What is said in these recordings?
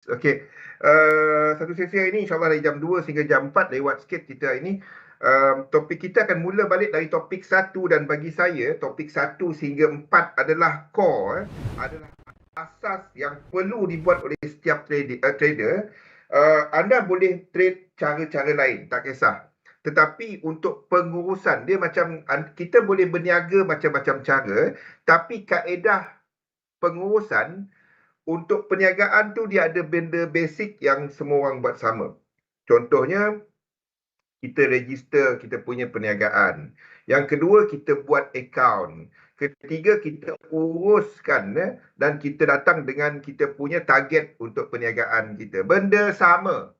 Okey. Satu sesi hari ini insyaAllah dari jam 2 sehingga jam 4 lewat sikit kita hari ini. Topik kita akan mula balik dari topik 1 dan bagi saya topik 1 sehingga 4 adalah core, adalah asas yang perlu dibuat oleh setiap trader. Anda boleh trade cara-cara lain, tak kisah. Tetapi untuk pengurusan dia macam kita boleh berniaga macam-macam cara, tapi kaedah pengurusan untuk perniagaan tu dia ada benda basic yang semua orang buat sama. Contohnya, kita register kita punya perniagaan. Yang kedua, kita buat account. Ketiga, kita uruskan dan kita datang dengan kita punya target untuk perniagaan kita. Benda sama.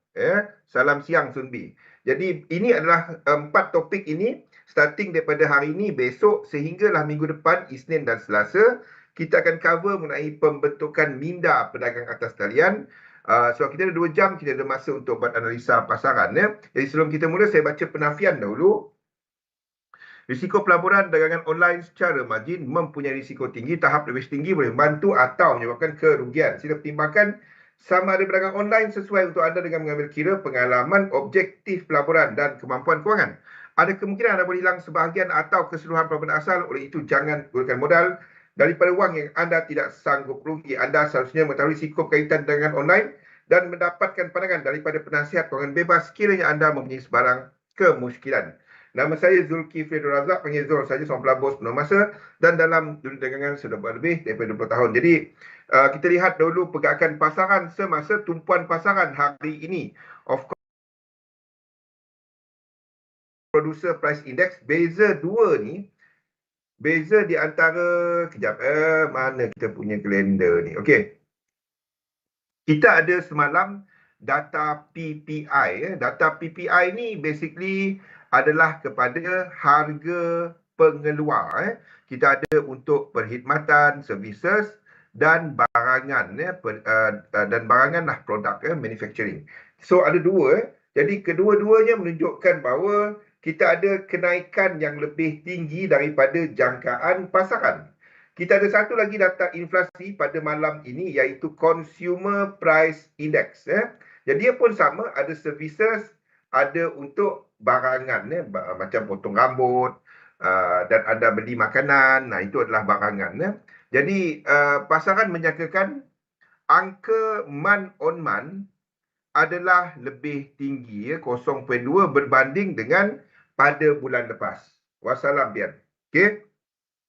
Salam siang Sunbi. Jadi ini adalah 4 topik ini starting daripada hari ini, besok sehinggalah minggu depan, Isnin dan Selasa. Kita akan cover mengenai pembentukan minda pedagang atas talian. So kita ada 2 jam, kita ada masa untuk buat analisa pasaran. Jadi sebelum kita mula, saya baca penafian dahulu. Risiko pelaburan dagangan online secara margin mempunyai risiko tinggi, tahap lebih tinggi boleh membantu atau menyebabkan kerugian. Sila pertimbangkan sama ada berdagang online sesuai untuk anda dengan mengambil kira pengalaman objektif pelaburan dan kemampuan kewangan. Ada kemungkinan anda boleh hilang sebahagian atau keseluruhan pelaburan asal, oleh itu jangan gunakan modal daripada wang yang anda tidak sanggup rugi. Anda seharusnya mengetahui risiko berkaitan dengan online dan mendapatkan pandangan daripada penasihat kewangan bebas sekiranya anda mempunyai sebarang kemusykilan. Nama saya Zulkifli Abdul Razak, panggil Zul saja, seorang pelabur sepenuh masa dan dalam dunia dagangan sudah buat lebih daripada 20 tahun. Jadi kita lihat dahulu pergerakan pasaran semasa tumpuan pasaran hari ini. Of course, producer price index, beza dua ni, beza di antara, kejap, mana kita punya kalender ni. Okey. Kita ada semalam data PPI. Data PPI ni basically adalah kepada harga pengeluar. Kita ada untuk perkhidmatan, services dan barangan. Dan barangan lah produk, manufacturing. So ada dua. Jadi kedua-duanya menunjukkan bahawa kita ada kenaikan yang lebih tinggi daripada jangkaan pasaran. Kita ada satu lagi data inflasi pada malam ini, iaitu Consumer Price Index. Jadi dia pun sama, ada services, ada untuk barangan, macam potong rambut, dan anda beli makanan, itu adalah barangan. Jadi pasaran menyangkakan angka month on month adalah lebih tinggi, 0.2 berbanding dengan pada bulan lepas. Wassalam Pian. Okey.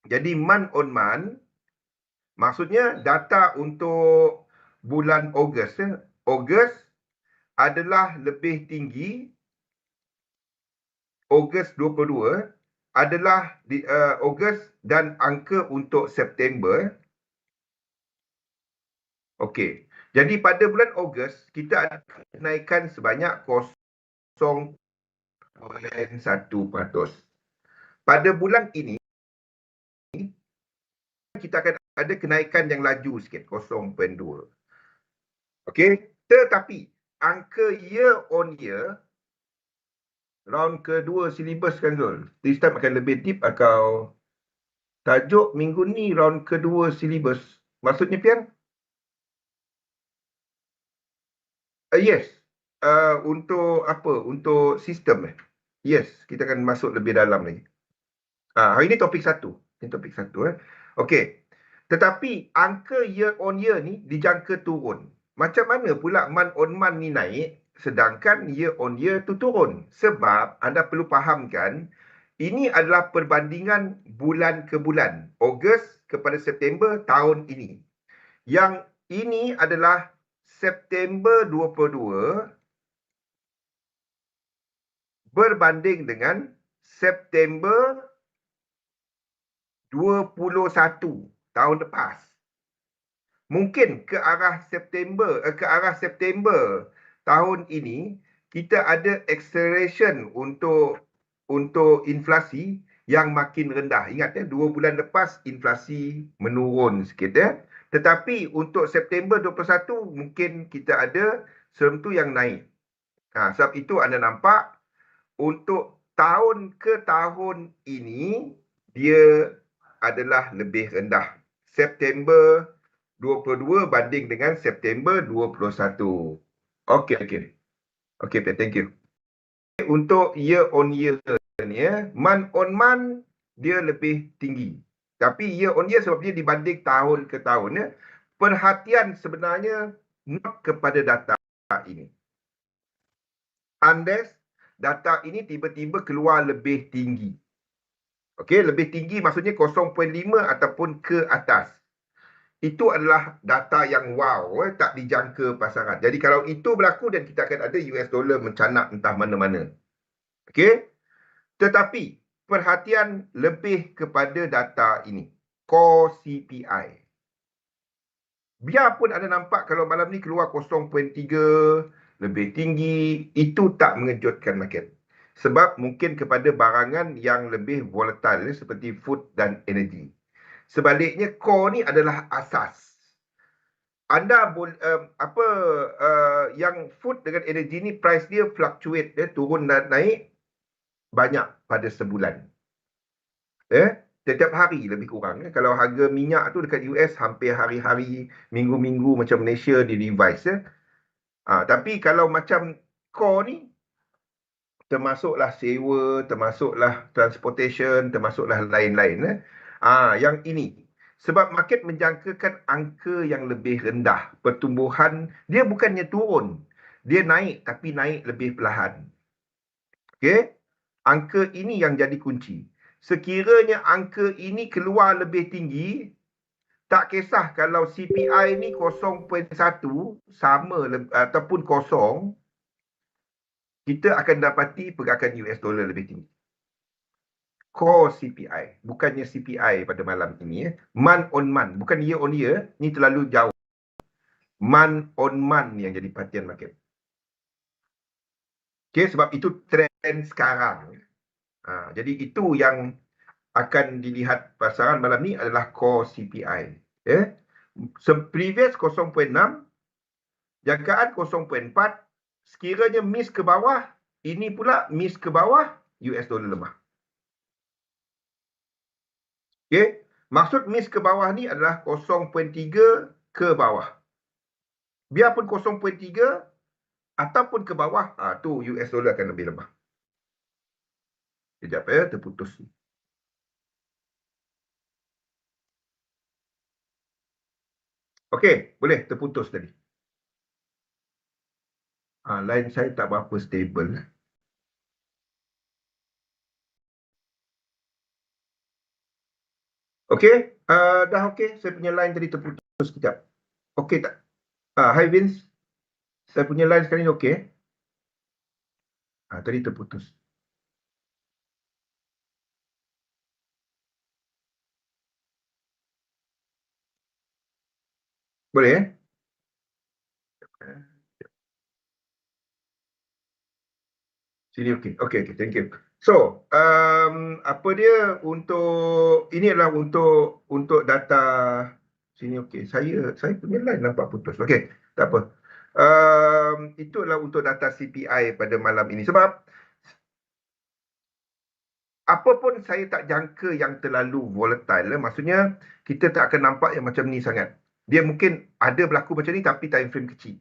Jadi month on month, maksudnya data untuk bulan Ogos. Ogos adalah lebih tinggi. Ogos 22 adalah di Ogos dan angka untuk September. Okey. Jadi pada bulan Ogos kita ada kenaikan sebanyak 0.1%. Pada bulan ini kita akan ada kenaikan yang laju sikit, 0.2. Okey, tetapi angka year on year, round kedua silibus kan Zul, this time akan lebih deep atau tajuk minggu ni round kedua silibus. Maksudnya Pian? Yes. Untuk apa? Untuk sistem. Yes, kita akan masuk lebih dalam lagi. Hari ini topik 1. Ini topik 1. Okey. Tetapi angka year on year ni dijangka turun. Macam mana pula month on month ni naik sedangkan year on year tu turun? Sebab anda perlu fahamkan ini adalah perbandingan bulan ke bulan. Ogos kepada September tahun ini. Yang ini adalah September 22 berbanding dengan September 21 tahun lepas. Mungkin ke arah September tahun ini kita ada acceleration untuk inflasi yang makin rendah. Ingat 2 bulan lepas inflasi menurun sikit Tetapi untuk September 21 mungkin kita ada serentu yang naik. Sebab itu anda nampak untuk tahun ke tahun ini dia adalah lebih rendah. September 2022 banding dengan September 2021. Okey, okey. Okey, Pat, thank you. Untuk year on year ni month on month dia lebih tinggi. Tapi year on year sebab dia dibanding tahun ke tahun perhatian sebenarnya not kepada data ini. Unless data ini tiba-tiba keluar lebih tinggi. Okey, lebih tinggi maksudnya 0.5 ataupun ke atas. Itu adalah data yang wow, tak dijangka pasaran. Jadi kalau itu berlaku dan kita akan ada US dollar mencanak entah mana-mana. Okey? Tetapi perhatian lebih kepada data ini. Core CPI. Biarpun anda nampak kalau malam ni keluar 0.3 lebih tinggi, itu tak mengejutkan market. Sebab mungkin kepada barangan yang lebih volatile seperti food dan energy. Sebaliknya core ni adalah asas. Anda yang food dengan energy ni price dia fluctuate, dia turun dan naik banyak pada sebulan. Setiap hari lebih kurang. Kalau harga minyak tu dekat US hampir hari-hari, minggu-minggu macam Malaysia di revise. Tapi kalau macam core ni, termasuklah sewa, termasuklah transportation, termasuklah lain-lain. Yang ini. Sebab market menjangkakan angka yang lebih rendah. Pertumbuhan, dia bukannya turun. Dia naik, tapi naik lebih perlahan. Okey? Angka ini yang jadi kunci. Sekiranya angka ini keluar lebih tinggi, tak kisah kalau CPI ni 0.1 sama ataupun kosong, kita akan dapati pergerakan US dollar lebih tinggi. Core CPI, bukannya CPI pada malam ini. Month on month, bukan year on year, ni terlalu jauh. Month on month yang jadi perhatian market. Okay, sebab itu trend sekarang. Jadi itu yang akan dilihat pasaran malam ni adalah core CPI. Previous 0.6, jangkaan 0.4, sekiranya miss ke bawah, ini pula miss ke bawah, US dollar lemah. Okay? Maksud miss ke bawah ni adalah 0.3 ke bawah. Biarpun 0.3 ataupun ke bawah, tu US dollar akan lebih lemah. Sekejap terputus. Okey, boleh terputus tadi. Line saya tak berapa stable. Okey, dah okey. Saya punya line tadi terputus sekejap. Okey tak? Hi Vince. Saya punya line sekarang ni okey. Tadi terputus. Boleh Sini okey. Okey, thank you. So, apa dia untuk ini adalah untuk data sini okey. Saya punya line nampak putus. Okey, tak apa. Itu adalah untuk data CPI pada malam ini. Sebab apapun saya tak jangka yang terlalu volatile. Maksudnya kita tak akan nampak yang macam ni sangat. Dia mungkin ada berlaku macam ni tapi time frame kecil.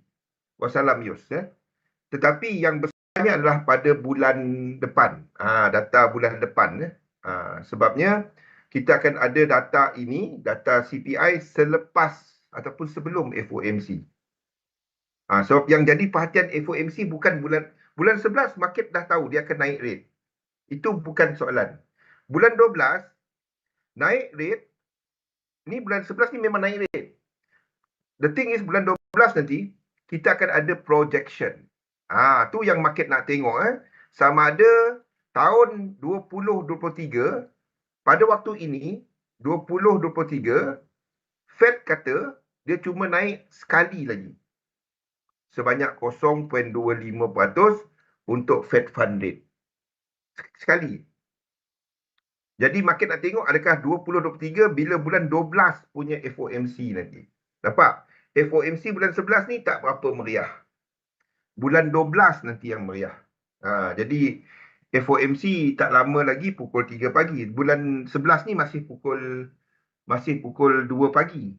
Wassalam Yus. Tetapi yang besarnya adalah pada bulan depan. Data bulan depan. Sebabnya kita akan ada data ini, data CPI selepas ataupun sebelum FOMC. Sebab yang jadi perhatian FOMC bukan bulan 11, market dah tahu dia akan naik rate. Itu bukan soalan. Bulan 12, naik rate, ni bulan 11 ni memang naik rate. The thing is, bulan 12 nanti, kita akan ada projection. Tu yang market nak tengok. Sama ada tahun 2023, pada waktu ini, 2023, Fed kata dia cuma naik sekali lagi. Sebanyak 0.25% untuk Fed Fund Rate. Sekali. Jadi market nak tengok adakah 2023 bila bulan 12 punya FOMC nanti. Nampak? FOMC bulan 11 ni tak berapa meriah. Bulan 12 nanti yang meriah. Jadi FOMC tak lama lagi pukul 3 pagi. Bulan 11 ni masih pukul 2 pagi.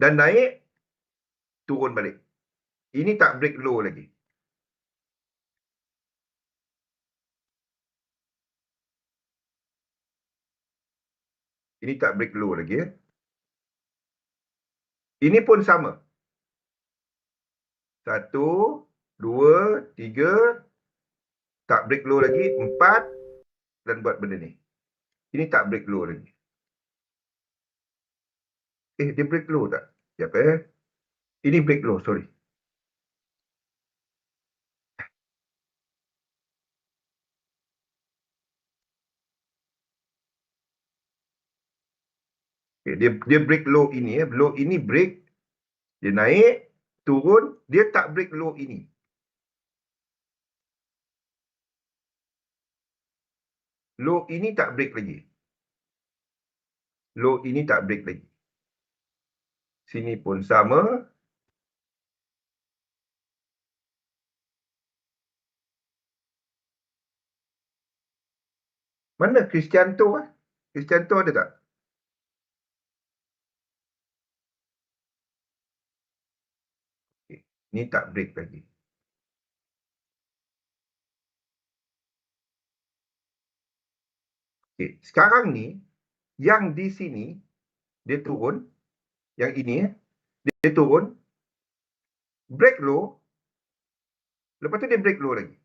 dan naik, turun balik. Ini tak break low lagi. Ini tak break low lagi. Ini pun sama. 1, 2, 3, tak break low lagi. 4, dan buat benda ni. Ini tak break low lagi. Dia break low tak? Sekejap Ini break low, sorry. Dia break low ini. Low ini break. Dia naik, turun. Dia tak break low ini. Low ini tak break lagi. Low ini tak break lagi. Sini pun sama. Mana Cristianto? Cristianto ada tak? Ni tak break lagi. Sekarang ni, yang di sini, dia turun. Yang ini, dia turun. Break low. Lepas tu dia break low lagi.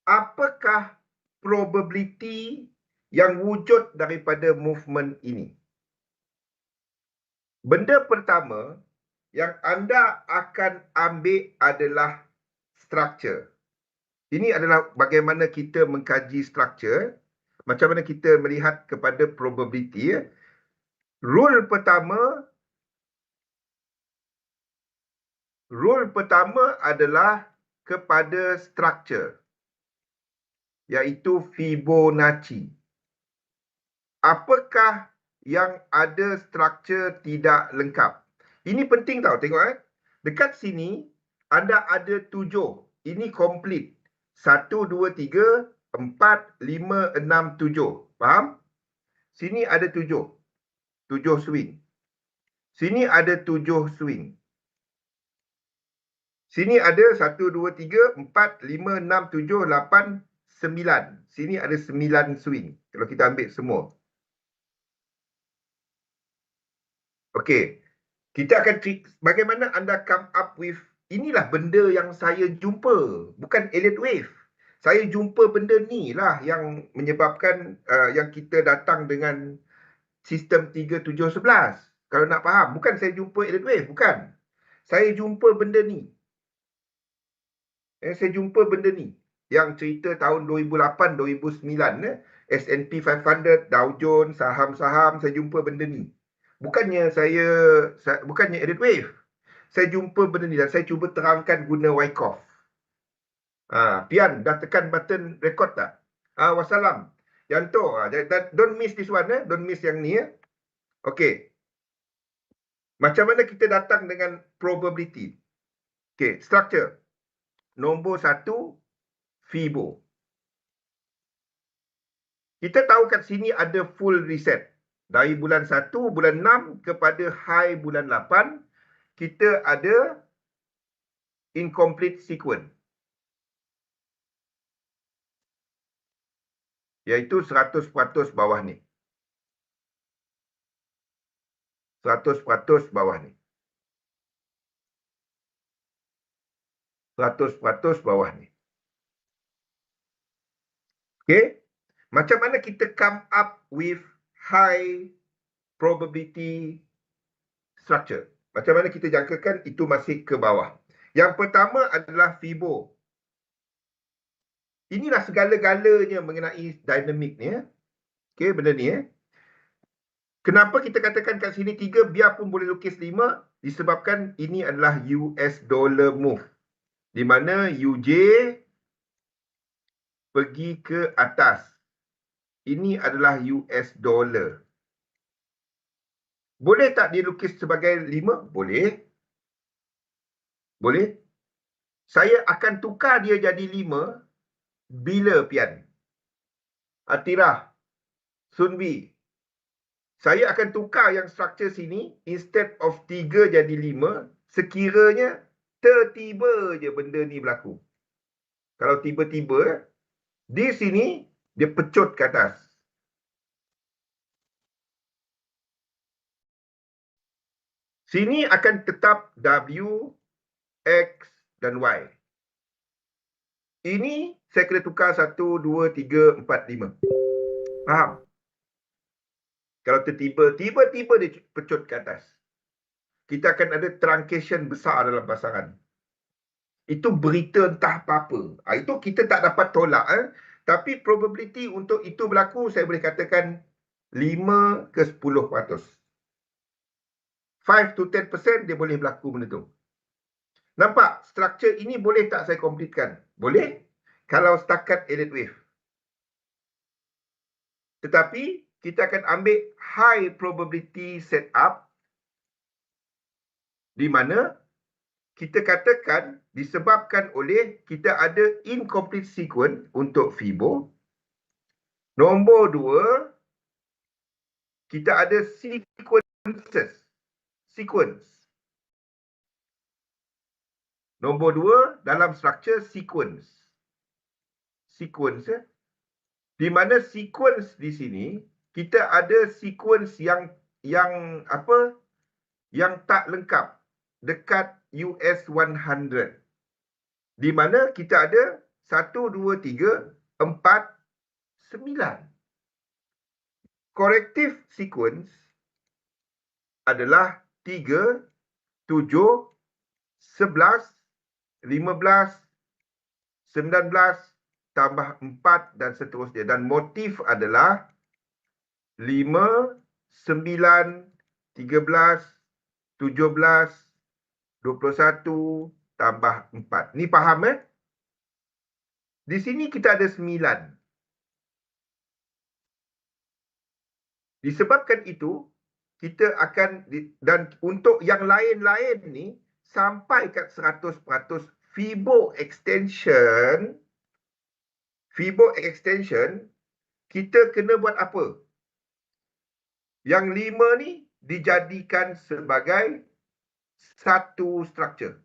Apakah probability yang wujud daripada movement ini? Benda pertama yang anda akan ambil adalah structure. Ini adalah bagaimana kita mengkaji structure, macam mana kita melihat kepada probability. Rule pertama adalah kepada structure, iaitu Fibonacci. Apakah yang ada struktur tidak lengkap? Ini penting tau, tengok Dekat sini, anda ada 7. Ini complete. 1, 2, 3, 4, 5, 6, 7. Faham? Sini ada 7. 7 swing. Sini ada 7 swing. Sini ada 1, 2, 3, 4, 5, 6, 7, 8, 9. Sini ada 9 swing. Kalau kita ambil semua. Okey. Kita akan bagaimana anda come up with inilah benda yang saya jumpa, bukan alien wave. Saya jumpa benda ni lah yang menyebabkan yang kita datang dengan sistem 3711. Kalau nak faham, bukan saya jumpa alien wave, bukan. Saya jumpa benda ni. Saya jumpa benda ni yang cerita tahun 2008 2009 S&P 500, Dow Jones, saham-saham, saya jumpa benda ni. Bukannya edit wave. Saya jumpa benda ni dan saya cuba terangkan guna Wyckoff. Pian, dah tekan button record tak? Wassalam. Yang tu, don't miss this one. Don't miss yang ni. Okey. Macam mana kita datang dengan probability? Okey, structure. Nombor 1, Fibo. Kita tahu kat sini ada full reset. Dari bulan 1, bulan 6 kepada high bulan 8, kita ada incomplete sequence. Iaitu 100% bawah ni. 100% bawah ni. 100% bawah ni. Okey? Macam mana kita come up with high probability structure? Macam mana kita jangkakan itu masih ke bawah? Yang pertama adalah Fibo. Inilah segala-galanya mengenai dinamik ni. Okey, benda ni. Kenapa kita katakan kat sini 3, biarpun boleh lukis 5, disebabkan ini adalah US dollar move. Di mana UJ pergi ke atas. Ini adalah US dollar. Boleh tak dilukis sebagai 5? Boleh. Boleh. Saya akan tukar dia jadi 5 bila, Pian? Atirah, Sunbi, Saya akan tukar yang struktur sini, instead of 3 jadi 5, sekiranya tertiba je benda ni berlaku. Kalau tiba-tiba, di sini dia pecut ke atas. Sini akan tetap W, X dan Y. Ini saya kena tukar 1, 2, 3, 4, 5. Faham? Kalau tiba-tiba dia pecut ke atas, kita akan ada truncation besar dalam pasaran. Itu berita entah apa-apa. Itu kita tak dapat tolak. Tapi probability untuk itu berlaku, saya boleh katakan 5 ke 10%. 5 to 10% dia boleh berlaku benda tu. Nampak? Struktur ini boleh tak saya completekan? Boleh. Kalau setakat Elliott wave. Tetapi, kita akan ambil high probability setup di mana kita katakan disebabkan oleh kita ada incomplete sequence untuk Fibo. Nombor 2, kita ada sequence. Nombor 2 dalam struktur sequence. Di mana sequence di sini kita ada sequence yang tak lengkap dekat US 100. Di mana kita ada 1, 2, 3, 4, 9. Corrective sequence adalah 3, 7, 11, 15, 19, tambah 4 dan seterusnya. Dan motif adalah 5, 9, 13, 17, 21, tambah 4. Ni faham Di sini kita ada 9. Disebabkan itu, kita akan, dan untuk yang lain-lain ni, sampai kat 100%, Fibo extension, kita kena buat apa? Yang 5 ni dijadikan sebagai satu struktur.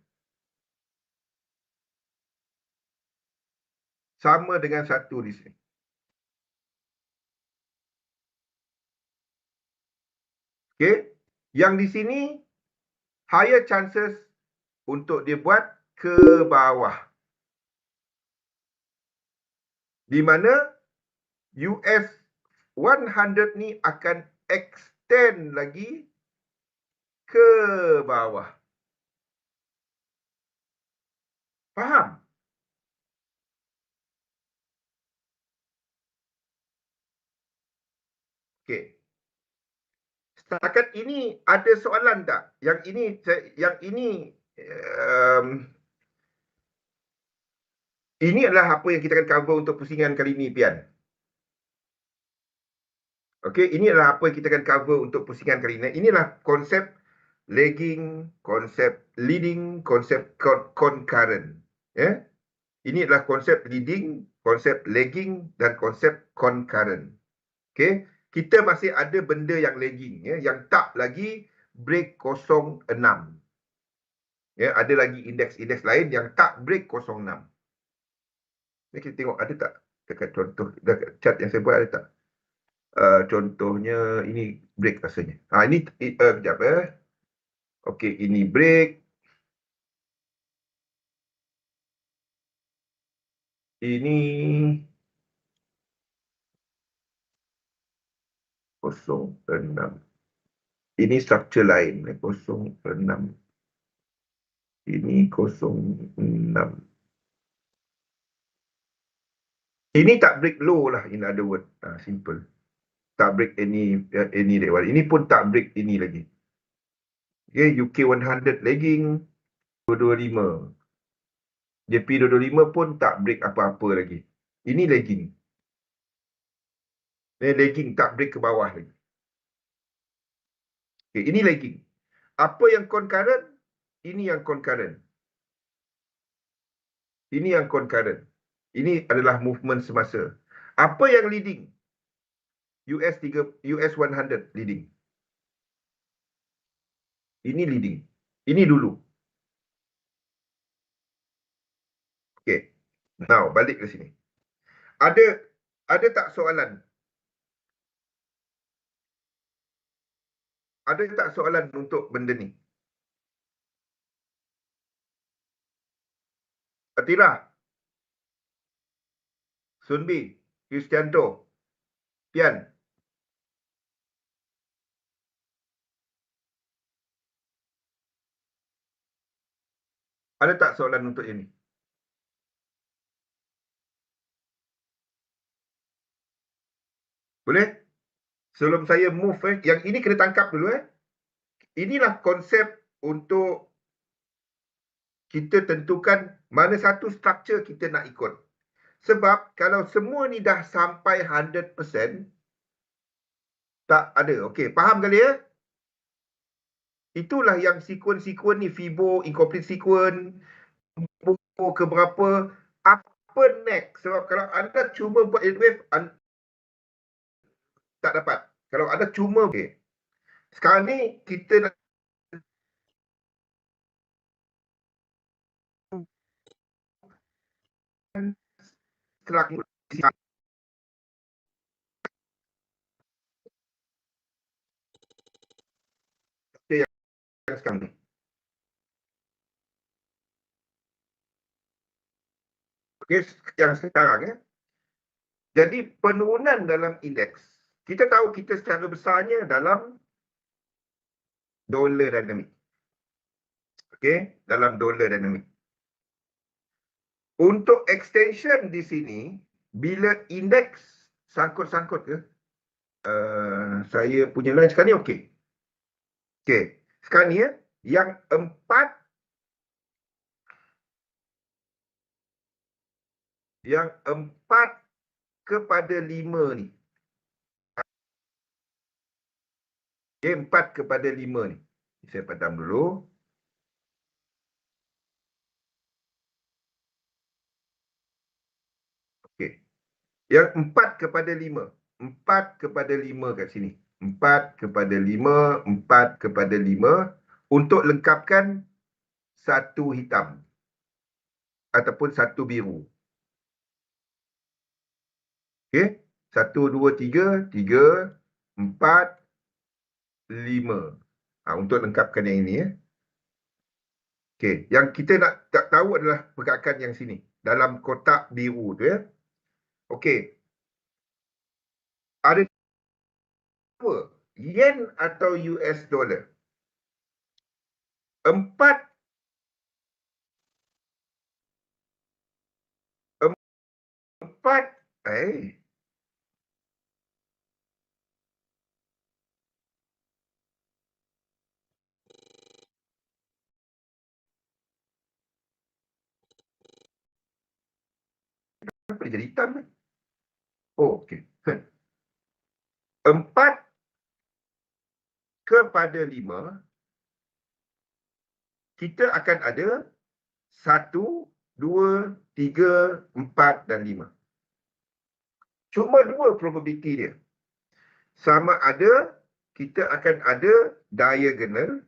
Sama dengan 1 di sini. Okey. Yang di sini, higher chances untuk dia buat ke bawah. Di mana US 100 ni akan extend lagi ke bawah. Faham? Okey. Setakat ini ada soalan tak? Yang ini ini adalah apa yang kita akan cover untuk pusingan kali ini, Pian. Okey, ini adalah apa yang kita akan cover untuk pusingan kali ini. Inilah konsep lagging, konsep leading, konsep concurrent. Ya. Ini adalah konsep leading, konsep lagging dan konsep concurrent. Okey, kita masih ada benda yang lagging yang tak lagi break 06. Ya, ada lagi indeks-indeks lain yang tak break 06. Ni kita tengok ada tak dekat contoh dekat chart yang saya buat ada tak? Contohnya ini break rasanya. Ini kejap Okey, ini break. Ini 06. Ini struktur lain 06. Ini 06. Ini tak break low lah, in other word. Simple. Tak break any level. Ini pun tak break ini lagi. Okay, UK 100 lagging 225. JP 225 pun tak break apa-apa lagi. Ini lagging. Ini lagging, tak break ke bawah lagi. Okay, ini lagging. Apa yang concurrent? Ini yang concurrent. Ini yang concurrent. Ini adalah movement semasa. Apa yang leading? US 100 leading. Ini leading. Ini dulu. Okay. Now, balik ke sini. Ada tak soalan? Ada tak soalan untuk benda ni? Atira, Sunbi, Kristianto, Pian. Ada tak soalan untuk ini? Boleh? Sebelum saya move, yang ini kena tangkap dulu. Inilah konsep untuk kita tentukan mana satu struktur kita nak ikut. Sebab kalau semua ni dah sampai 100%, tak ada. Okey, faham kali ya? Itulah yang sequence ni, Fibo, incomplete sequence, ke berapa, apa next. Sebab kalau anda cuma buat wave, tak dapat. Kalau anda cuma, okey. Sekarang ni kita nak struktur yang sekarang ni. Okey, yang sekarang Jadi penurunan dalam indeks, kita tahu kita secara besarnya dalam dolar dynamic. Okey, dalam dolar dynamic. Untuk extension di sini, bila indeks sangkut-sangkut ke? Saya punya line sekarang ni okey. Okey, sekarang ni yang 4 kepada 5 ni. Okey, 4 kepada 5 ni. Saya padam dulu. Okey. Yang 4 kepada 5. 4 kepada 5 kat sini. 4 kepada 5, 4 kepada 5 untuk lengkapkan satu hitam ataupun satu biru. Okey, 1, 2, 3, 3, 4, 5. Untuk lengkapkan yang ini Okey, yang kita nak tak tahu adalah pergerakan yang sini dalam kotak biru tu Okey. Ada dua, yen atau US dollar. 4 Kenapa dia jadi hitam Oh, okey. 4 kepada 5, kita akan ada 1, 2, 3, 4 dan 5. Cuma dua probability dia. Sama ada kita akan ada diagonal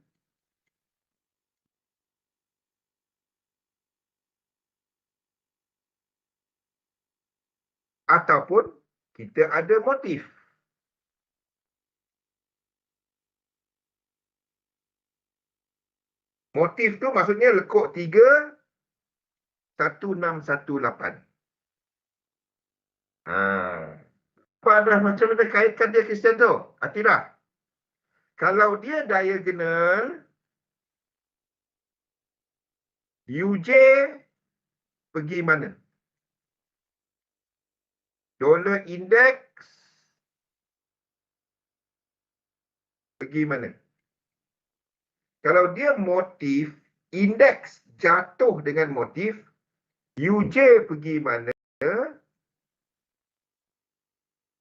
ataupun kita ada motif. Motif tu maksudnya lekuk 3, 1, 6, 1, 8. Pada macam mana kaitkan dia Kristian tu? Atira. Kalau dia diagonal, UJ pergi mana? Dollar index pergi mana? Kalau dia motif, indeks jatuh dengan motif, UJ pergi mana?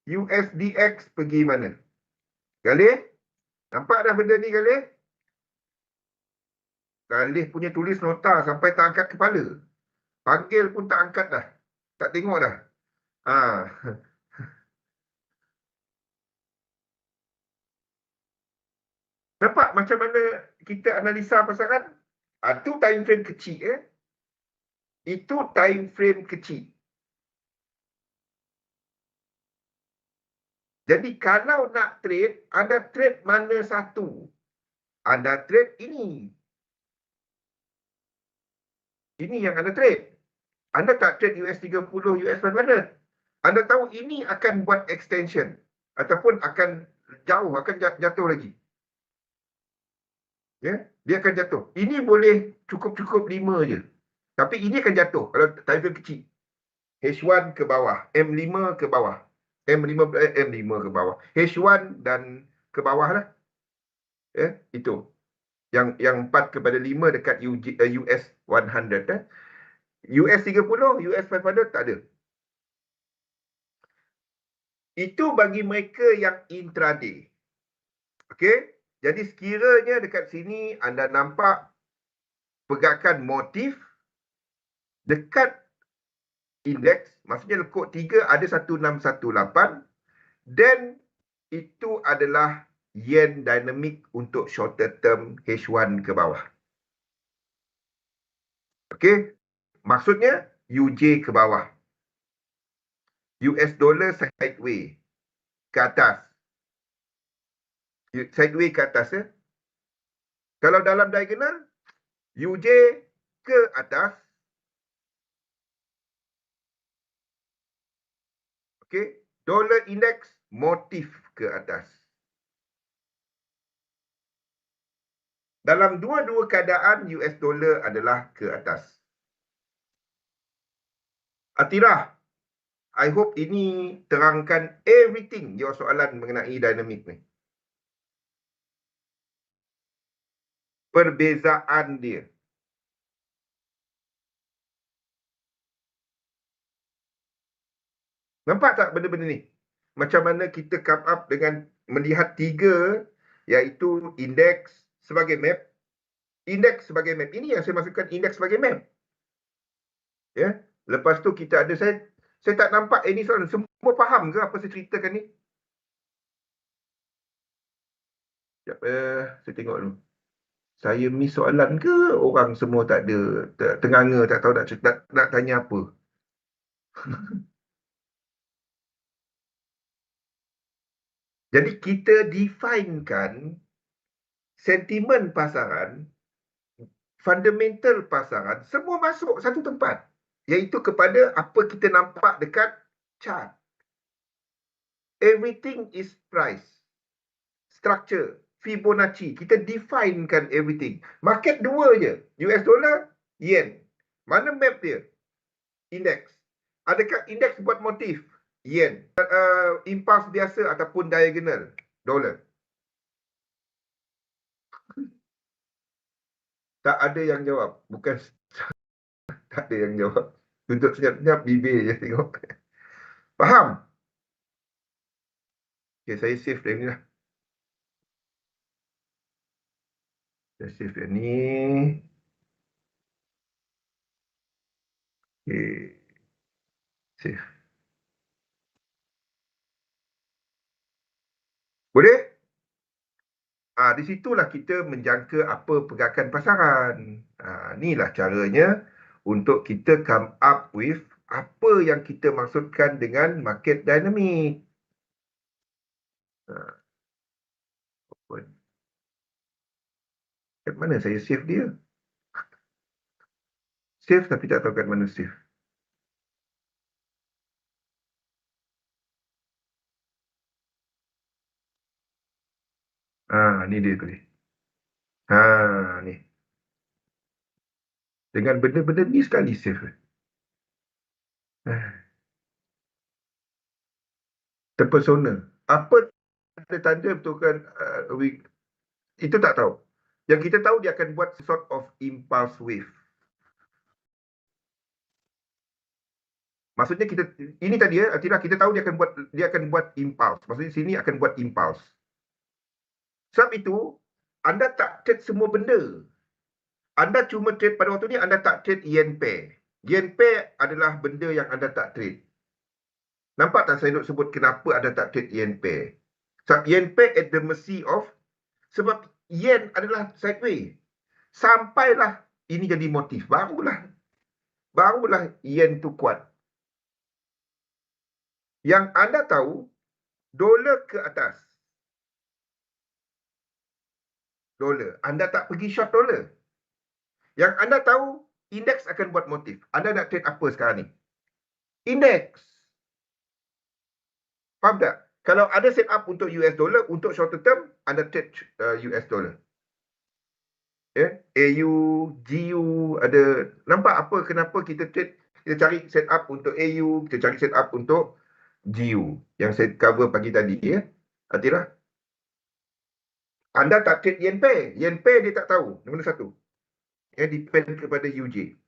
USDX pergi mana? Galih? Nampak dah benda ni Galih? Galih punya tulis nota sampai tak angkat kepala. Panggil pun tak angkat dah. Tak tengok dah. Nampak macam mana kita analisa pasaran? Itu time frame kecil. Itu time frame kecil. Jadi kalau nak trade, anda trade mana satu? Anda trade ini. Ini yang anda trade. Anda tak trade US 30, US 500. Anda tahu ini akan buat extension. Ataupun akan jauh, akan jatuh lagi. Ya, dia akan jatuh. Ini boleh cukup-cukup 5 je. Tapi ini akan jatuh kalau time frame kecil. H1 ke bawah, M5 ke bawah. M5 ke bawah. H1 dan ke bawah lah. Ya, itu. Yang 4 kepada 5 dekat US 100. US 30, US 500 tak ada. Itu bagi mereka yang intraday. Okey? Jadi sekiranya dekat sini anda nampak pergerakan motif dekat indeks, maksudnya lekuk 3 ada 1618, dan itu adalah yen dynamic untuk shorter term H1 ke bawah. Okey? Maksudnya UJ ke bawah. US dollar sideway ke atas. Sideway ke atas ya. Kalau dalam diagonal UJ ke atas. Okey, dollar index motif ke atas. Dalam dua-dua keadaan US dollar adalah ke atas. Atirah, I hope ini terangkan everything your soalan mengenai dinamik ni. Perbezaan dia. Nampak tak benda-benda ni? Macam mana kita come up dengan melihat 3, iaitu indeks sebagai map. Indeks sebagai map. Ini yang saya maksudkan indeks sebagai map. Ya. Lepas tu kita ada, saya tak nampak ini soalan. Semua faham ke apa saya ceritakan ni? Sekejap, saya tengok dulu. Saya miss soalan ke orang semua tak ada, tenganga, tak tahu nak tanya apa? Jadi kita definekan sentimen pasaran, fundamental pasaran, semua masuk satu tempat. Iaitu kepada apa kita nampak dekat chart. Everything is price. Structure. Fibonacci. Kita definekan everything. Market dua je. US dollar, yen. Mana map dia? Index. Adakah indeks buat motif? Yen. Impulse biasa ataupun diagonal? Dollar. Tak ada yang jawab. Bukan tak ada yang jawab. Untuk senyap-senyap bibir je tengok. Faham? Okay, saya save dia ni lah. Saya save dia ni. Okay. Save. Boleh? Di situlah kita menjangka apa pergerakan pasaran. Inilah caranya untuk kita come up with apa yang kita maksudkan dengan market dynamic. Kat mana saya save dia? Save tapi tak tahu kat mana save. Ni dia tadi. Ni. Dengan benda-benda ni sekali save. Terpesona. Apa tanda betulkan itu tak tahu. Yang kita tahu dia akan buat sort of impulse wave. Maksudnya kita ini tadi Atira, kita tahu dia akan buat impulse. Maksudnya sini akan buat impulse. Sebab itu anda tak trade semua benda. Anda cuma trade pada waktu ni anda tak trade yen pair. Yen pair adalah benda yang anda tak trade. Nampak tak saya nak sebut kenapa anda tak trade yen pair? Sebab yen pair at the mercy of, sebab yen adalah sideway. Sampailah ini jadi motif, barulah yen tu kuat. Yang anda tahu, dolar ke atas. Dolar. Anda tak pergi short dolar. Yang anda tahu, indeks akan buat motif. Anda nak trade apa sekarang ni? Indeks. Faham tak? Kalau ada set up untuk US dollar, untuk short term, anda trade US dollar. AU, GU, ada. Nampak apa kenapa kita trade? Kita cari set up untuk AU, kita cari set up untuk GU. Yang saya cover pagi tadi. Atira? Anda tak trade yen pair. Yen pair dia tak tahu. Nombor satu. Depend kepada UJ.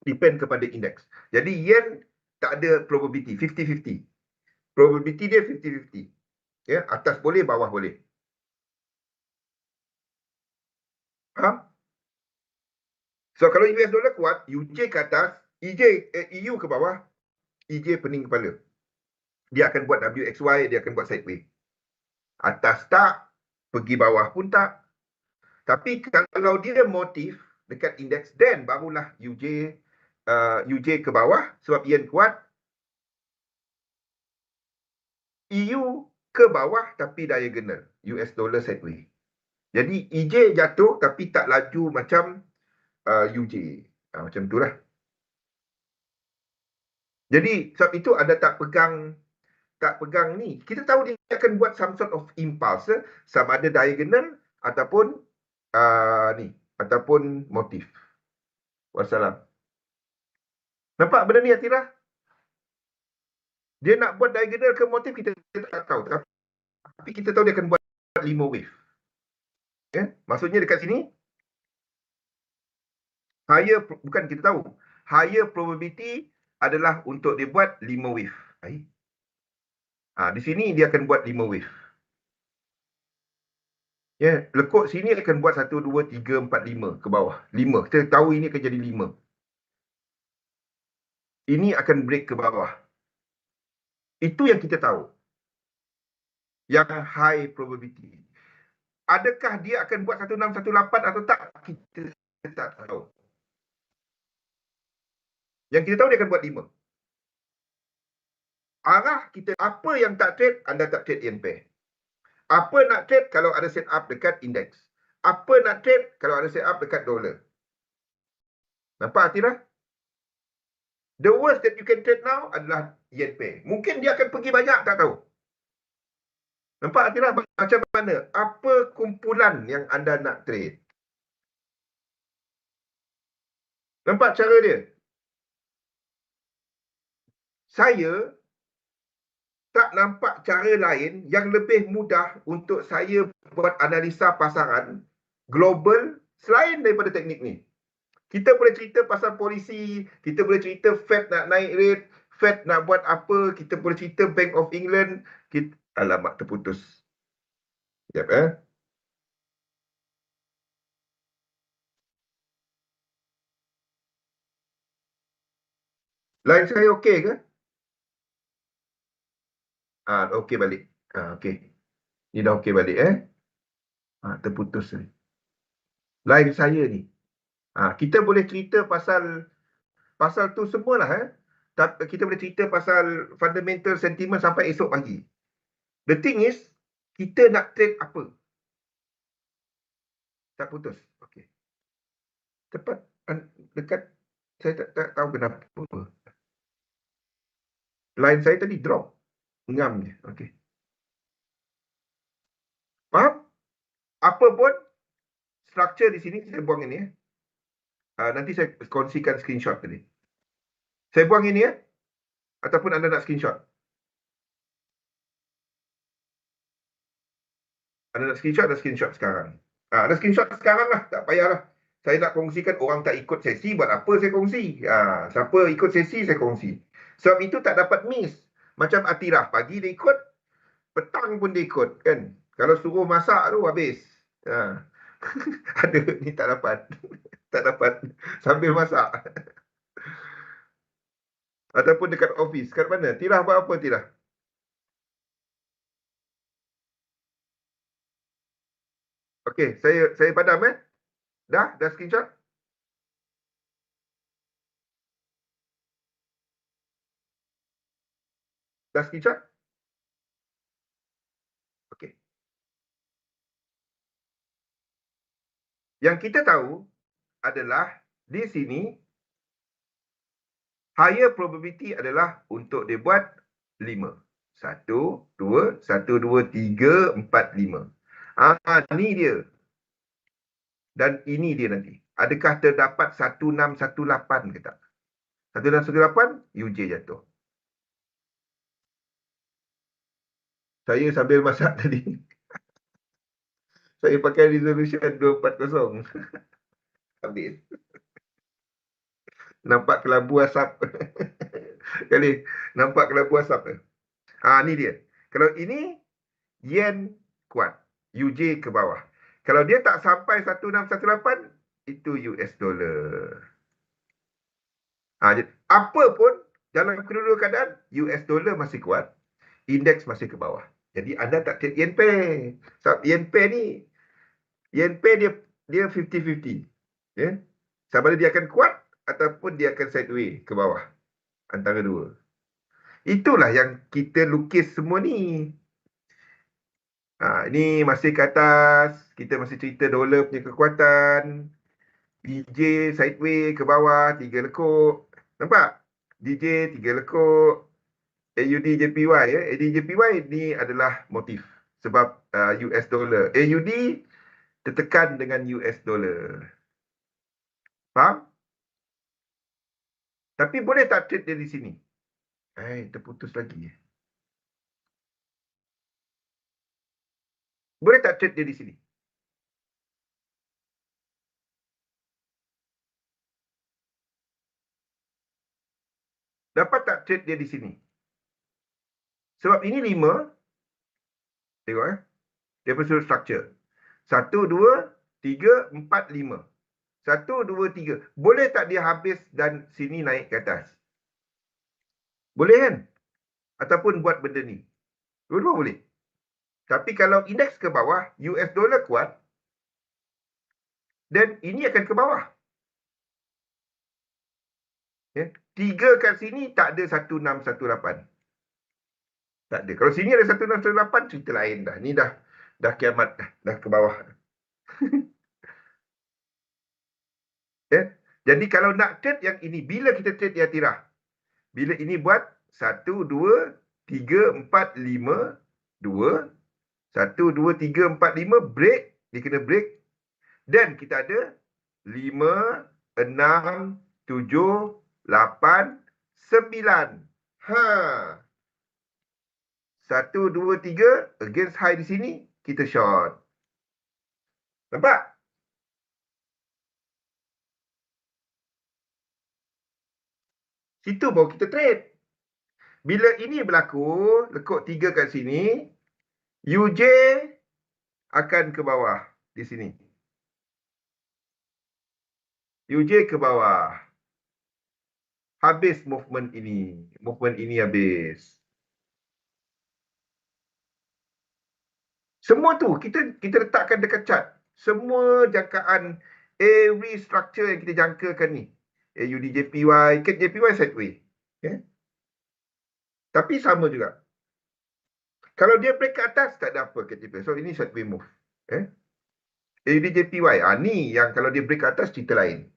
Depend kepada indeks. Jadi yen tak ada probability. 50-50. Probability dia 50-50. Atas boleh, bawah boleh. Faham? So kalau US dollar kuat, UJ ke atas, EU ke bawah, EJ pening kepala. Dia akan buat WXY, dia akan buat sideway. Atas tak, pergi bawah pun tak. Tapi kalau dia motif dekat indeks, then barulah UJ ke bawah sebab yen kuat. EU ke bawah tapi diagonal. US dollar sideway. Jadi EJ jatuh tapi tak laju macam UJ. Macam itulah. Jadi sebab itu anda tak pegang ni. Kita tahu dia akan buat some sort of impulse, sama ada diagonal ataupun ataupun motif. Wassalam. Nampak benda ni, Atira? Dia nak buat diagonal ke motif, kita tak tahu. Tapi kita tahu dia akan buat 5 wave. Maksudnya dekat sini, bukan kita tahu. Higher probability adalah untuk dia buat 5 wave. Di sini dia akan buat 5 wave. Lekuk sini akan buat 1, 2, 3, 4, 5 ke bawah. 5. Kita tahu ini akan jadi 5. Ini akan break ke bawah. Itu yang kita tahu. Yang high probability. Adakah dia akan buat 1618 atau tak? Kita tak tahu. Yang kita tahu dia akan buat 5. Arah kita, apa yang tak trade, anda tak trade yen pair. Apa nak trade kalau ada set up dekat indeks? Apa nak trade kalau ada set up dekat dolar? Nampak, Atira? The worst that you can trade now adalah yen pair. Mungkin dia akan pergi banyak, tak tahu. Nampak, Atira? Macam mana? Apa kumpulan yang anda nak trade? Nampak cara dia? Saya tak nampak cara lain yang lebih mudah untuk saya buat analisa pasaran global selain daripada teknik ni. Kita boleh cerita pasal polisi, kita boleh cerita Fed nak naik rate, Fed nak buat apa, kita boleh cerita Bank of England. Alamak, terputus. Sekejap, Line saya okey ke? Okey balik. Okey. Ni dah okey balik, terputus ni. Line saya ni. Kita boleh cerita pasal tu semualah, kita boleh cerita pasal fundamental sentiment sampai esok pagi. The thing is, kita nak trade apa? Tak putus. Okey. Tepat dekat, saya tak tahu kenapa. Line saya tadi drop. Ngam je. Okey. Faham? Apa pun structure di sini saya buang ini. Nanti saya kongsikan screenshot tadi. Saya buang ini ataupun anda nak screenshot? Anda nak screenshot, ada screenshot sekarang. Ada screenshot sekarang lah, tak payahlah. Saya nak kongsikan, orang tak ikut sesi, buat apa saya kongsi? Siapa ikut sesi, saya kongsi. Sebab itu tak dapat miss. Macam Atirah, pagi dia ikut, petang pun dia ikut, kan? Kalau suruh masak tu, habis. Ada, ni tak dapat. Tak dapat. Sambil masak. Ataupun dekat office. Kat mana? Tirah buat apa, Tirah? Okey, saya padam Dah screenshot? Dah screenshot? Okey. Yang kita tahu adalah di sini higher probability adalah untuk dia buat 5. 1, 2, 1, 2, 3, 4, 5. Ni dia. Dan ini dia nanti. Adakah terdapat 1618 ke tak? 1618, UJ jatuh. Saya sambil masak tadi. Saya pakai resolution 240. Habis. Nampak kelabu asap. Kali. Nampak kelabu asap. Ni dia. Kalau ini, yen kuat. UJ ke bawah. Kalau dia tak sampai 1618, itu US dollar. Apa pun, dalam kedua keadaan, US dollar masih kuat. Indeks masih ke bawah. Jadi anda tak trade yen pair. Sebab yen pair ni, yen pair dia 50-50. Ya? Sama ada dia akan kuat ataupun dia akan sideways ke bawah. Antara dua. Itulah yang kita lukis semua ni. Ini masih ke atas. Kita masih cerita dolar punya kekuatan. DJ sideways ke bawah 3 lekuk. Nampak? DJ 3 lekuk. AUD JPY AUD JPY ni adalah motif sebab US dollar. AUD tertekan dengan US dollar. Faham? Tapi boleh tak trade dia di sini? Terputus lagi. Boleh tak trade dia di sini? Dapat tak trade dia di sini? Sebab ini 5. Tengok dia punya structure. 1, 2, 3, 4, 5. 1, 2, 3. Boleh tak dia habis dan sini naik ke atas? Boleh kan? Ataupun buat benda ni. Dua-dua boleh. Tapi kalau indeks ke bawah, US dollar kuat, dan ini akan ke bawah. 3 kat sini tak ada 1618. Tak ada. Kalau sini ada 1618, cerita lain dah. Ni dah kiamat dah ke bawah. Jadi kalau nak trade yang ini, bila kita trade di Atirah? Bila ini buat 1, 2, 3, 4, 5, 2, 1, 2, 3, 4, 5, break. Dia kena break. Dan kita ada 5, 6, 7, 8, 9. 1, 2, 3, against high di sini, kita short. Nampak? Situ baru kita trade. Bila ini berlaku, lekuk 3 kat sini, UJ akan ke bawah di sini. UJ ke bawah. Habis movement ini. Movement ini habis. Semua tu kita letakkan dekat chart. Semua jangkaan, every structure yang kita jangkakan ni. AUD JPY, JPY sideways. Tapi sama juga. Kalau dia break ke atas, tak ada apa kat JPY. So ini sideways move. AUD JPY. Ni yang kalau dia break ke atas, cerita lain.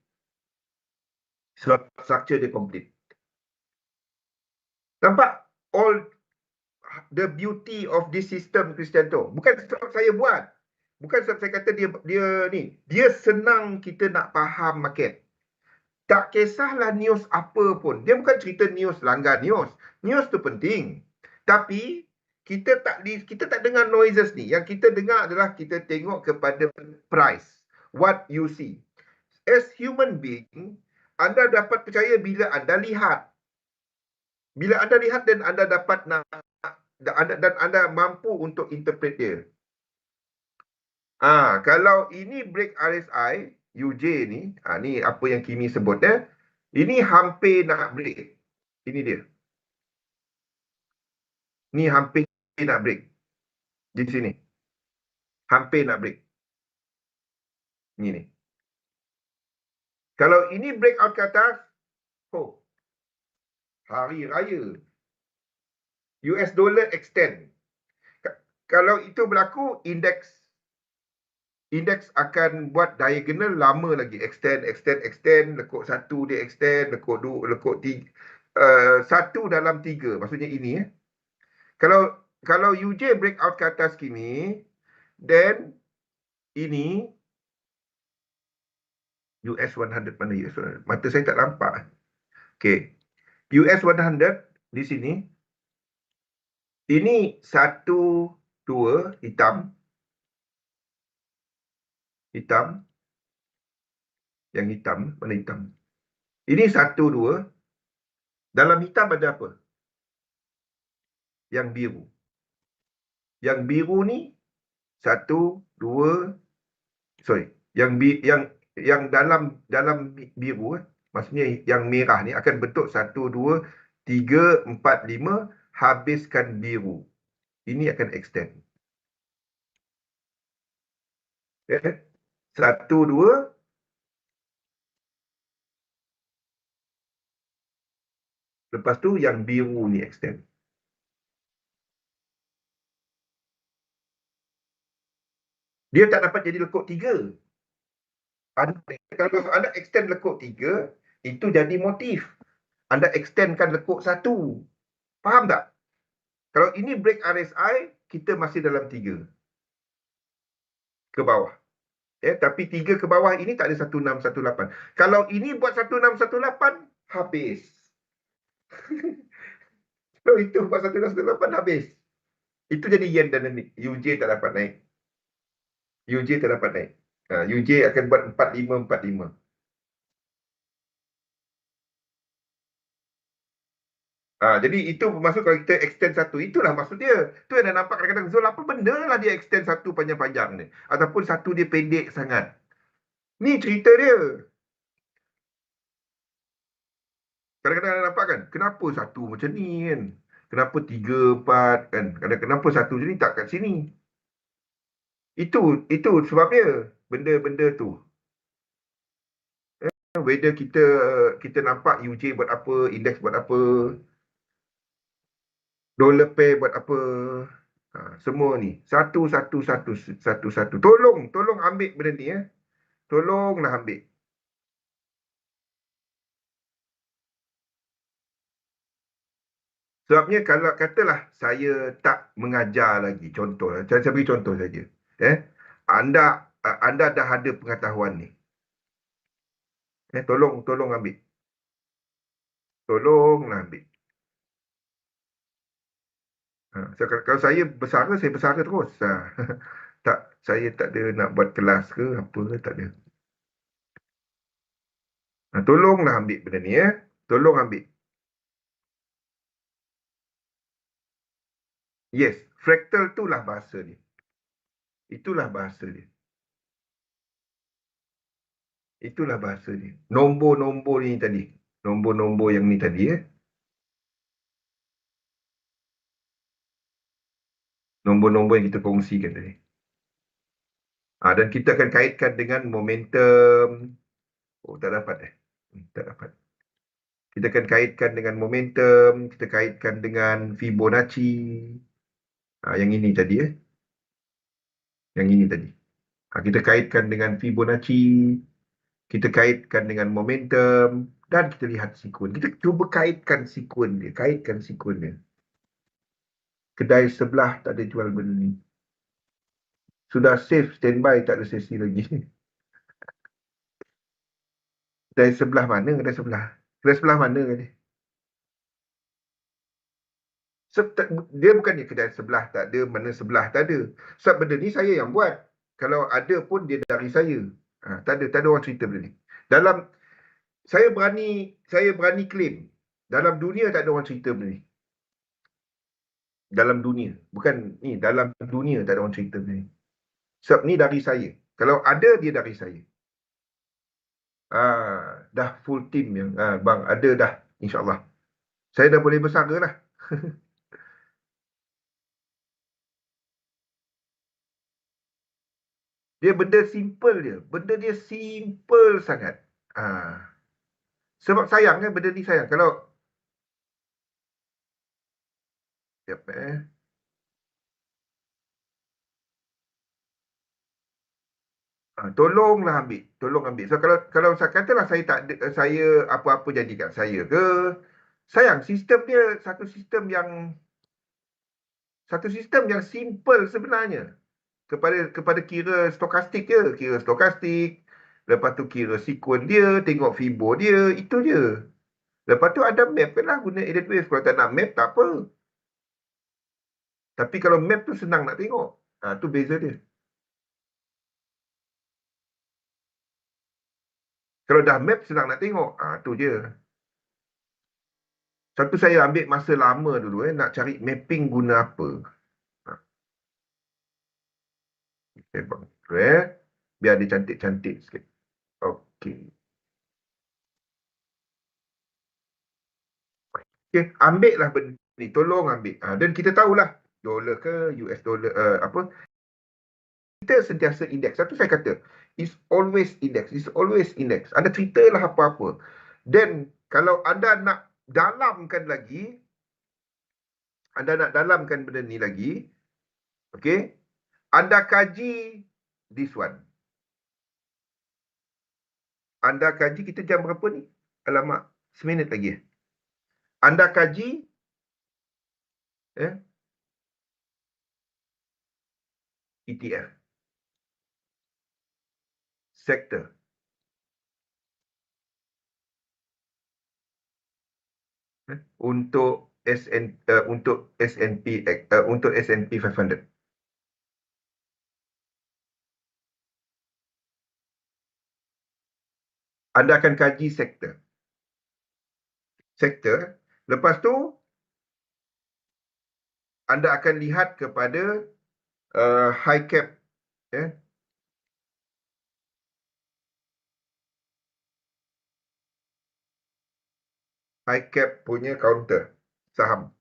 Sebab structure dia complete. Nampak? All the beauty of this system, Cristianto. Bukan sebab saya buat. Bukan sebab saya kata dia ni. Dia senang kita nak faham market. Tak kisahlah news apa pun. Dia bukan cerita news langgar news. News tu penting. Tapi kita tak dengar noises ni. Yang kita dengar adalah kita tengok kepada price. What you see. As human being, anda dapat percaya bila anda lihat. Bila anda lihat dan anda dapat nak dan anda mampu untuk interpret dia. Kalau ini break RSI, UJ ni, ni apa yang Kimi sebut ini hampir nak break. Ini dia. Ni hampir nak break. Di sini. Hampir nak break. Ini. Kalau ini breakout ke atas, oh, hari raya. US dollar extend. Kalau itu berlaku, indeks akan buat diagonal lama lagi. Extend. Lekuk satu dia extend. Lekuk dua, lekuk tiga. Satu dalam tiga. Maksudnya ini. Kalau UJ breakout ke atas kini, then ini US 100 mana US 100? Mata saya tak nampak. Okay. US 100 di sini. Ini satu, dua, hitam. Hitam. Yang hitam, mana hitam? Ini satu, dua. Dalam hitam ada apa? Yang biru. Yang biru ni satu, dua, sorry. Yang dalam biru, maksudnya yang merah ni akan bentuk satu, dua, tiga, empat, lima. Habiskan biru. Ini akan extend. Okay. Satu, dua. Lepas tu yang biru ni extend. Dia tak dapat jadi lekuk tiga. Kalau anda extend lekuk tiga, itu jadi motif. Anda extendkan lekuk satu. Faham tak? Kalau ini break RSI, kita masih dalam tiga. Ke bawah. Tapi tiga ke bawah ini tak ada 1618. Kalau ini buat 1618, habis. Kalau itu buat 1618, habis. Itu jadi yen dynamic. UJ tak dapat naik. UJ tak dapat naik. UJ akan buat 4545. Jadi itu maksud kalau kita extend satu, itulah maksud dia. Tu yang dah nampak kadang-kadang Zul, apa benda lah dia extend satu panjang-panjang ni. Ataupun satu dia pendek sangat. Ni cerita dia. Kadang-kadang anda nampak kan, kenapa satu macam ni kan? Kenapa tiga, empat kan? Kenapa satu macam ni tak kat sini? Itu sebabnya benda-benda tu. Whether kita nampak UJ buat apa, indeks buat apa, dollar pair buat apa, semua ni satu. Tolong ambil benda ni. Tolonglah ambil. Sebabnya kalau katalah saya tak mengajar lagi, contoh, saya beri contoh saja. Anda dah ada pengetahuan ni. Tolong ambil. Tolonglah ambil. Kalau saya bersara terus. Tak, saya tak ada nak buat kelas ke apa ke, tak ada. Tolonglah ambil benda ni. Tolong ambil. Yes, fractal itulah bahasa dia. Itulah bahasa dia. Itulah bahasa dia. Nombor-nombor ni tadi. Nombor-nombor yang ni tadi. Nombor-nombor yang kita kongsikan tadi. Dan kita akan kaitkan dengan momentum. Oh, tak dapat tak dapat. Kita akan kaitkan dengan momentum. Kita kaitkan dengan Fibonacci. Yang ini tadi. Yang ini tadi. Kita kaitkan dengan Fibonacci. Kita kaitkan dengan momentum. Dan kita lihat sikun. Kita cuba kaitkan sikun dia. Kaitkan sikun dia. Kedai sebelah tak ada jual benda ni. Sudah save standby, tak ada sesi lagi. Kedai sebelah mana? Kedai sebelah. Kedai sebelah mana ni? Dia bukannya kedai sebelah tak ada, mana sebelah tak ada. Sebab benda ni saya yang buat. Kalau ada pun dia dari saya. Tak ada orang cerita benda ni. Saya berani claim. Dalam dunia tak ada orang cerita benda ni. Dalam dunia. Bukan ni, dalam dunia tak ada orang cerita benda ni. Sebab ni dari saya. Kalau ada, dia dari saya. Dah full team yang bang ada dah, insyaAllah. Saya dah boleh bersara lah. Dia benda simple dia. Benda dia simple sangat. Sebab sayang kan benda ni sayang. Kalau Sekejap, tolonglah ambil. Tolong ambil. So kalau saya katalah saya tak ada, saya apa-apa jadi kat saya ke. Sayang sistem dia satu sistem yang simple sebenarnya. Kepada kira stokastik je. Kira stokastik. Lepas tu kira sekuen dia. Tengok fibo dia. Itu je. Lepas tu ada map kan lah. Guna AWS. Kalau tak nak map tak apa. Tapi kalau map tu senang nak tengok. Tu beza dia. Kalau dah map senang nak tengok. Tu je. Satu saya ambil masa lama dulu nak cari mapping guna apa. Okay, bang. Biar dia cantik-cantik sikit. Okey. Okay, ambil lah benda ni. Tolong ambil. Dan kita tahulah. Dolar ke, US dollar, apa. Kita sentiasa indeks. Satu saya kata, it's always index. It's always index. Anda ceritalah apa-apa. Dan kalau anda nak dalamkan lagi, benda ni lagi, okay, anda kaji this one. Anda kaji, kita jam berapa ni? Alamak, seminit lagi. Anda kaji ETF. Sektor. Untuk S&P 500. Anda akan kaji sektor. Lepas tu anda akan lihat kepada high cap, high cap punya counter saham.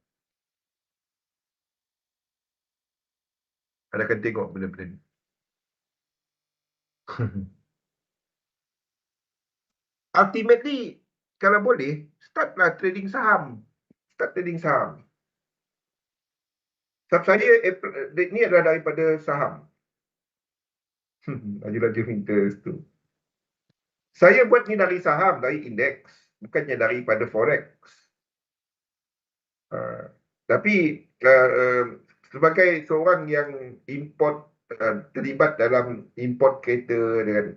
Anda akan tengok benda-benda ni. Ultimately, kalau boleh, startlah trading saham. Start trading saham. Sebab saya, ni adalah daripada saham. Laju-laju interest tu. Saya buat ni dari saham, dari indeks. Bukannya daripada forex. Tapi sebagai seorang yang terlibat dalam import kereta dengan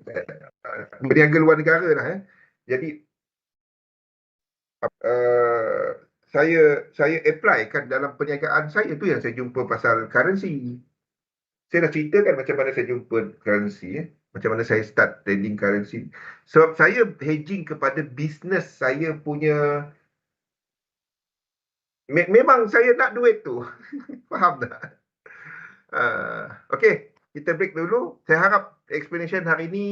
berniaga luar negara lah. Jadi saya apply kan dalam perniagaan saya tu yang saya jumpa pasal currency. Saya dah ceritakan macam mana saya jumpa currency, macam mana saya start trading currency. Sebab saya hedging kepada bisnes saya punya. Memang saya nak duit tu. Faham tak? Okey, kita break dulu. Saya harap explanation hari ini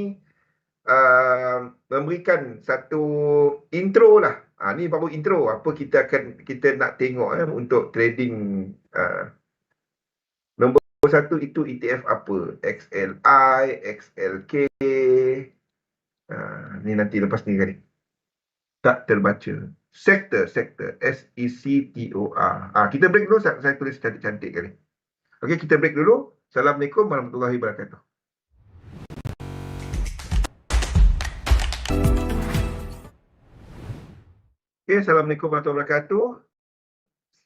memberikan satu intro lah. Ni baru intro apa kita nak tengok untuk trading. Nombor satu itu ETF apa? XLI, XLK. Ni nanti lepas ni kali. Tak terbaca. Sektor. SECTOR. Kita break dulu. Saya tulis cantik-cantik kali. Okey, kita break dulu. Assalamualaikum warahmatullahi wabarakatuh. Okey, Assalamualaikum warahmatullahi wabarakatuh.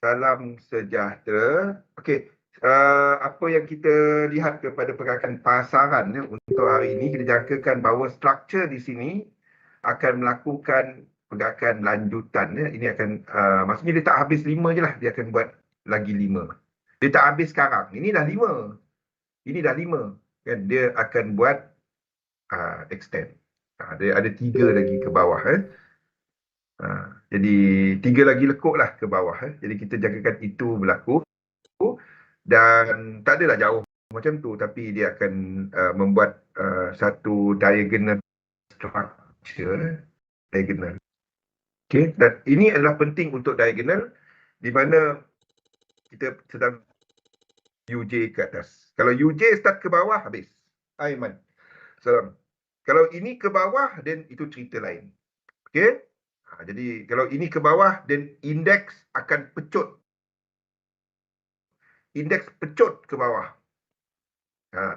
Salam sejahtera. Okey, apa yang kita lihat kepada pergerakan pasaran untuk hari ini, kita jangkakan bahawa struktur di sini akan melakukan pergerakan lanjutan. Ini akan, maksudnya dia tak habis 5 je lah. Dia akan buat lagi 5. Dia tak habis sekarang. Ini dah 5. Kan? Dia akan buat extend. Dia ada 3 lagi ke bawah. Jadi 3 lagi lekuk lah ke bawah. Jadi kita jangkakan itu berlaku. Dan tak adalah jauh macam tu. Tapi dia akan membuat satu diagonal structure. Diagonal. Okay. Dan ini adalah penting untuk diagonal. Di mana kita sedang UJ ke atas. Kalau UJ start ke bawah, habis. Aiman. Salam. Kalau ini ke bawah, then itu cerita lain. Okey? Jadi kalau ini ke bawah, then indeks akan pecut. Indeks pecut ke bawah.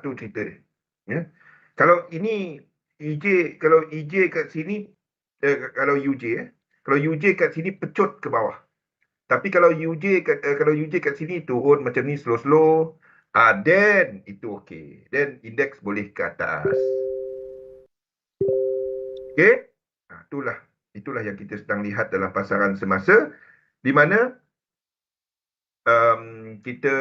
Tu cerita dia. Ya. Kalau ini kalau EJ kat sini, kalau UJ kalau UJ kat sini pecut ke bawah. Tapi kalau UJ kat sini turun macam ni slow-slow, then itu okey. Then indeks boleh ke atas. Okey? Itulah yang kita sedang lihat dalam pasaran semasa, di mana kita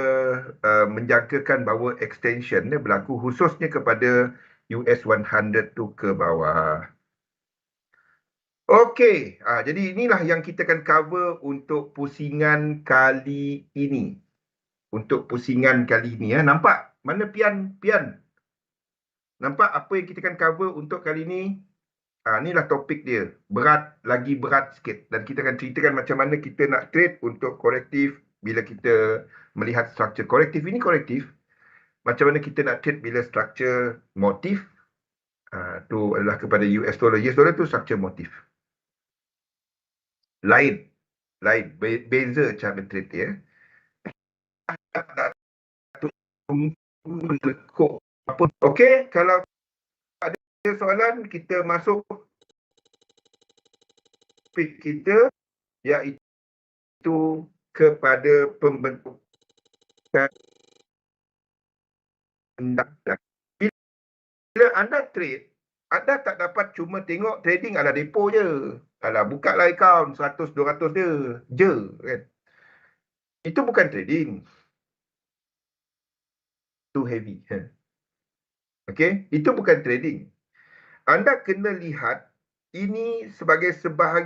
menjangkakan bahawa extension berlaku khususnya kepada US 100 tu ke bawah. Okey, jadi inilah yang kita akan cover untuk pusingan kali ini. Untuk pusingan kali ini. Nampak? Mana Pian? Pian? Nampak apa yang kita akan cover untuk kali ini? Inilah topik dia. Berat, lagi berat sikit. Dan kita akan ceritakan macam mana kita nak trade untuk korektif bila kita melihat struktur korektif. Ini korektif. Macam mana kita nak trade bila struktur motif. Itu adalah kepada US dollar. US dollar tu struktur motif. Lain. Beza cara trade dia. Okey, kalau ada soalan, kita masuk topik kita, iaitu kepada pembentukan bila anda trade, anda tak dapat cuma tengok trading ala depo je. Alah, buka lah account 100-200 dia. Je. Kan? Itu bukan trading. Too heavy. Okay? Itu bukan trading. Anda kena lihat ini sebagai sebahagian